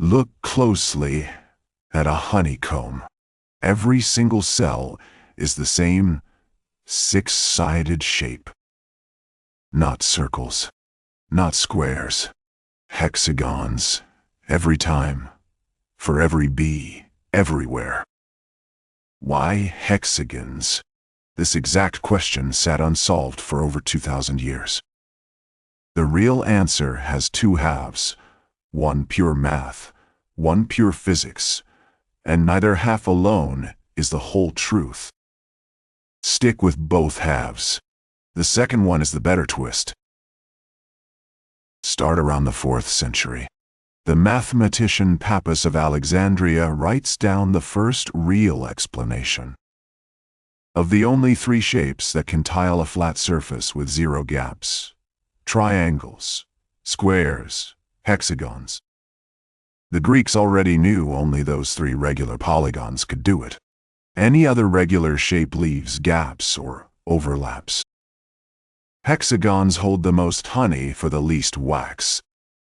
Look closely at a honeycomb. Every single cell is the same six-sided shape. Not circles, not squares, hexagons, every time, for every bee, everywhere. Why hexagons? This exact question sat unsolved for over 2,000 years. The real answer has two halves, one pure math, one pure physics, and neither half alone is the whole truth. Stick with both halves. The second one is the better twist. Start around the 4th century. The mathematician Pappus of Alexandria writes down the first real explanation. Of the only three shapes that can tile a flat surface with zero gaps: triangles, squares, hexagons. The Greeks already knew only those three regular polygons could do it. Any other regular shape leaves gaps or overlaps. Hexagons hold the most honey for the least wax.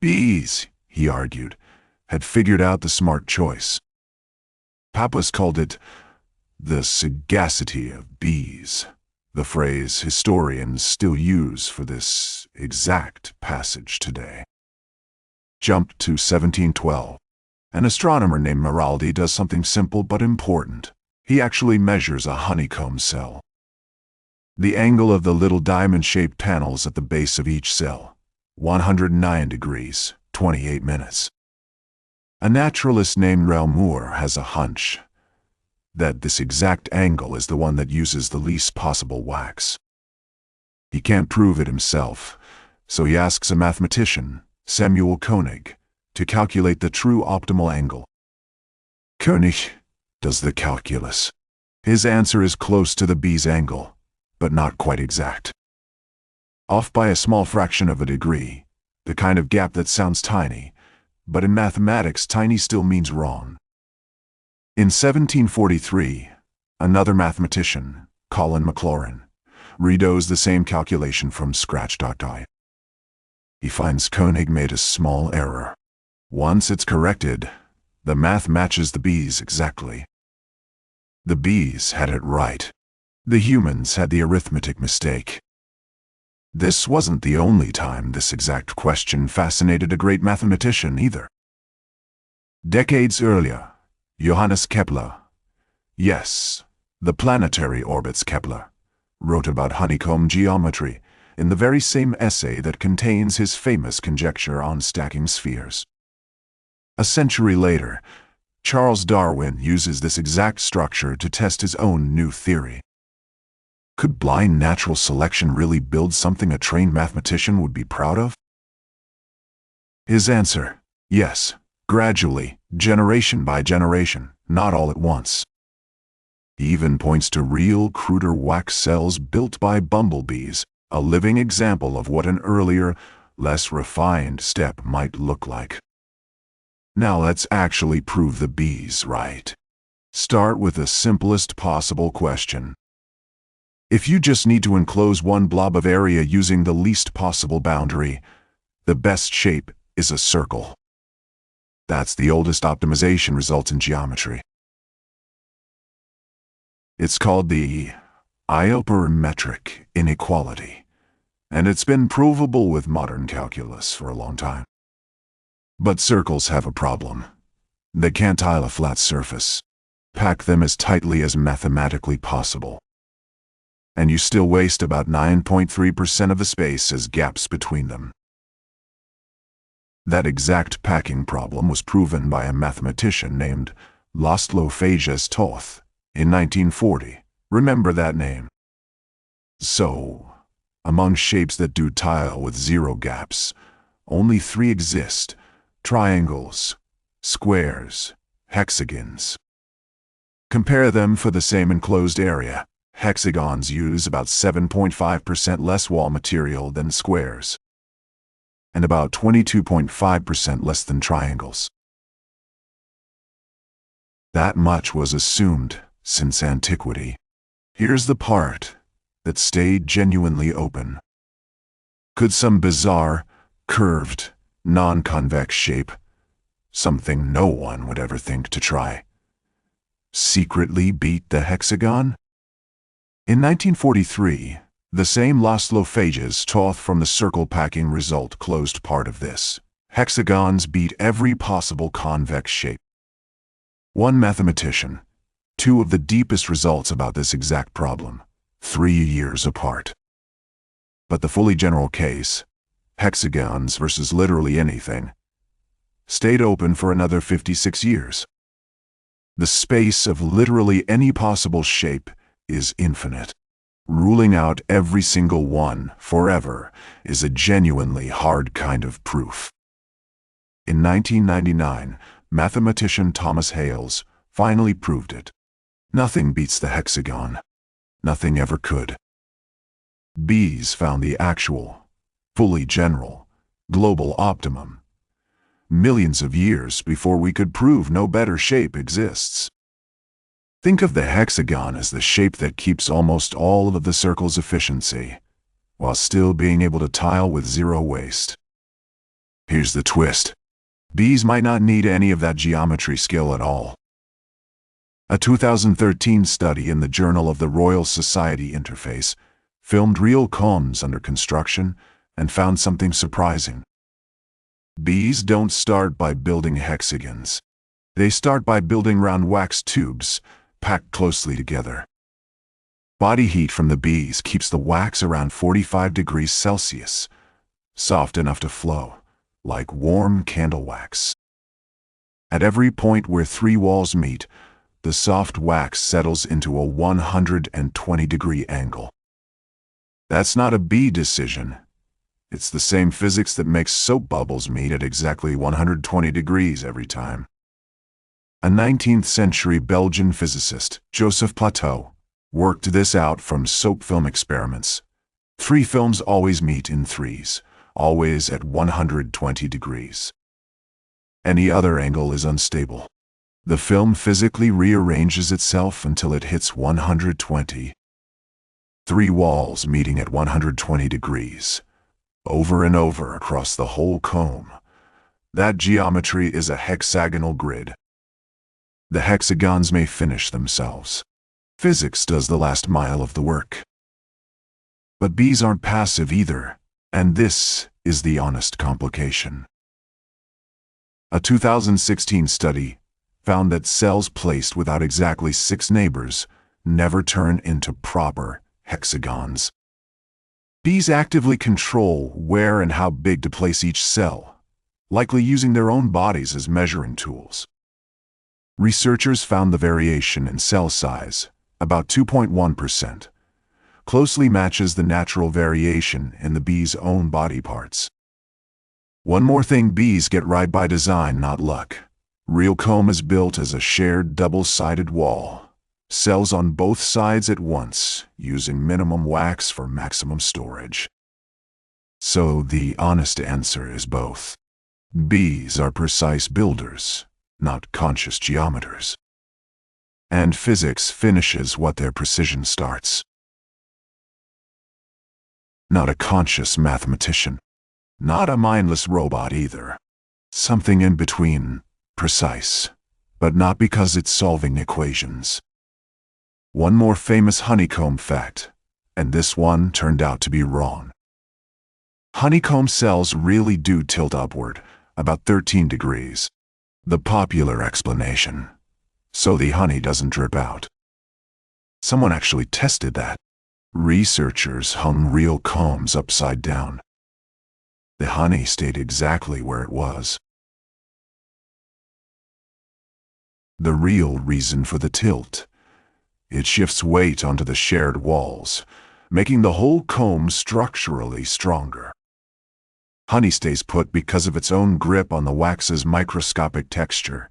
Bees, he argued, had figured out the smart choice. Pappus called it the sagacity of bees, the phrase historians still use for this exact passage today. Jump to 1712. An astronomer named Maraldi does something simple but important. He actually measures a honeycomb cell. The angle of the little diamond-shaped panels at the base of each cell, 109 degrees, 28 minutes. A naturalist named Réaumur has a hunch that this exact angle is the one that uses the least possible wax. He can't prove it himself, so he asks a mathematician, Samuel König, to calculate the true optimal angle. König does the calculus. His answer is close to the bee's angle, but not quite exact. Off by a small fraction of a degree, the kind of gap that sounds tiny, but in mathematics tiny still means wrong. In 1743, another mathematician, Maclaurin, redoes the same calculation from scratch. He finds König made a small error. Once it's corrected, the math matches the bees exactly. The bees had it right. The humans had the arithmetic mistake. This wasn't the only time this exact question fascinated a great mathematician either. Decades earlier, Johannes Kepler, yes, the planetary orbits Kepler, wrote about honeycomb geometry in the very same essay that contains his famous conjecture on stacking spheres. A century later, Charles Darwin uses this exact structure to test his own new theory. Could blind natural selection really build something a trained mathematician would be proud of? His answer: yes, gradually, generation by generation, not all at once. He even points to real, cruder wax cells built by bumblebees, a living example of what an earlier, less refined step might look like. Now let's actually prove the bees right. Start with the simplest possible question. If you just need to enclose one blob of area using the least possible boundary, the best shape is a circle. That's the oldest optimization result in geometry. It's called the isoperimetric inequality, and it's been provable with modern calculus for a long time. But circles have a problem. They can't tile a flat surface. Pack them as tightly as mathematically possible. And you still waste about 9.3% of the space as gaps between them. That exact packing problem was proven by a mathematician named László Fejes Tóth in 1940. Remember that name. So, among shapes that do tile with zero gaps, only three exist: triangles, squares, hexagons. Compare them for the same enclosed area. Hexagons use about 7.5% less wall material than squares, and about 22.5% less than triangles. That much was assumed since antiquity. Here's the part that stayed genuinely open. Could some bizarre, curved, non-convex shape something no one would ever think to try. Secretly beat the hexagon? In 1943, the same László Fejes Tóth from the circle-packing result closed part of this. Hexagons beat every possible convex shape. One mathematician, two of the deepest results about this exact problem, 3 years apart. But the fully general case, hexagons versus literally anything, stayed open for another 56 years. The space of literally any possible shape is infinite. Ruling out every single one forever is a genuinely hard kind of proof. In 1999, mathematician Thomas Hales finally proved it. Nothing beats the hexagon. Nothing ever could. Bees found the actual, fully general, global optimum millions of years before we could prove no better shape exists. Think of the hexagon as the shape that keeps almost all of the circle's efficiency, while still being able to tile with zero waste. Here's the twist. Bees might not need any of that geometry skill at all. A 2013 study in the Journal of the Royal Society Interface filmed real combs under construction and found something surprising. Bees don't start by building hexagons. They start by building round wax tubes, packed closely together. Body heat from the bees keeps the wax around 45 degrees Celsius, soft enough to flow, like warm candle wax. At every point where 3 walls meet, the soft wax settles into a 120-degree angle. That's not a bee decision. It's the same physics that makes soap bubbles meet at exactly 120 degrees every time. A 19th-century Belgian physicist, Joseph Plateau, worked this out from soap film experiments. 3 films always meet in 3s, always at 120 degrees. Any other angle is unstable. The film physically rearranges itself until it hits 120. 3 walls meeting at 120 degrees, over and over across the whole comb. That geometry is a hexagonal grid. The hexagons may finish themselves. Physics does the last mile of the work. But bees aren't passive either, and this is the honest complication. A 2016 study found that cells placed without exactly 6 neighbors never turn into proper hexagons. Bees actively control where and how big to place each cell, likely using their own bodies as measuring tools. Researchers found the variation in cell size, about 2.1%, closely matches the natural variation in the bee's own body parts. One more thing bees get right by design, not luck. Real comb is built as a shared double-sided wall, cells on both sides at once, using minimum wax for maximum storage. So the honest answer is both. Bees are precise builders, not conscious geometers. And physics finishes what their precision starts. Not a conscious mathematician. Not a mindless robot either. Something in between, precise, but not because it's solving equations. One more famous honeycomb fact, and this one turned out to be wrong. Honeycomb cells really do tilt upward, about 13 degrees. The popular explanation, so the honey doesn't drip out. Someone actually tested that. Researchers hung real combs upside down. The honey stayed exactly where it was. The real reason for the tilt: it shifts weight onto the shared walls, making the whole comb structurally stronger. Honey stays put because of its own grip on the wax's microscopic texture.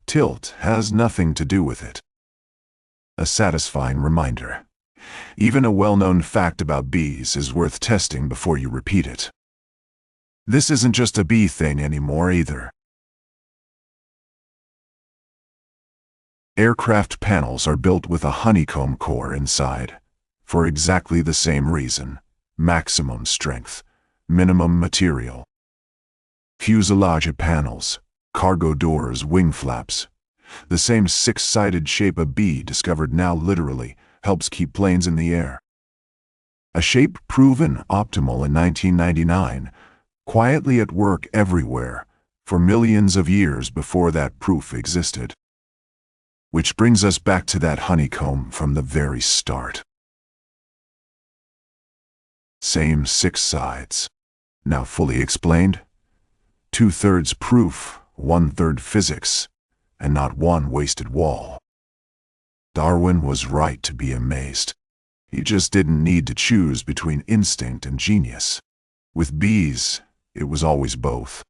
Tilt has nothing to do with it. A satisfying reminder. Even a well-known fact about bees is worth testing before you repeat it. This isn't just a bee thing anymore either. Aircraft panels are built with a honeycomb core inside, for exactly the same reason: maximum strength, minimum material. Fuselage panels, Cargo doors, wing flaps. The same six-sided shape a bee, discovered now literally, helps keep planes in the air. A shape proven optimal in 1999, quietly at work everywhere, for millions of years before that proof existed. Which brings us back to that honeycomb from the very start. Same six sides. Now fully explained? 2/3 proof, 1/3 physics, and not one wasted wall. Darwin was right to be amazed. He just didn't need to choose between instinct and genius. With bees, it was always both.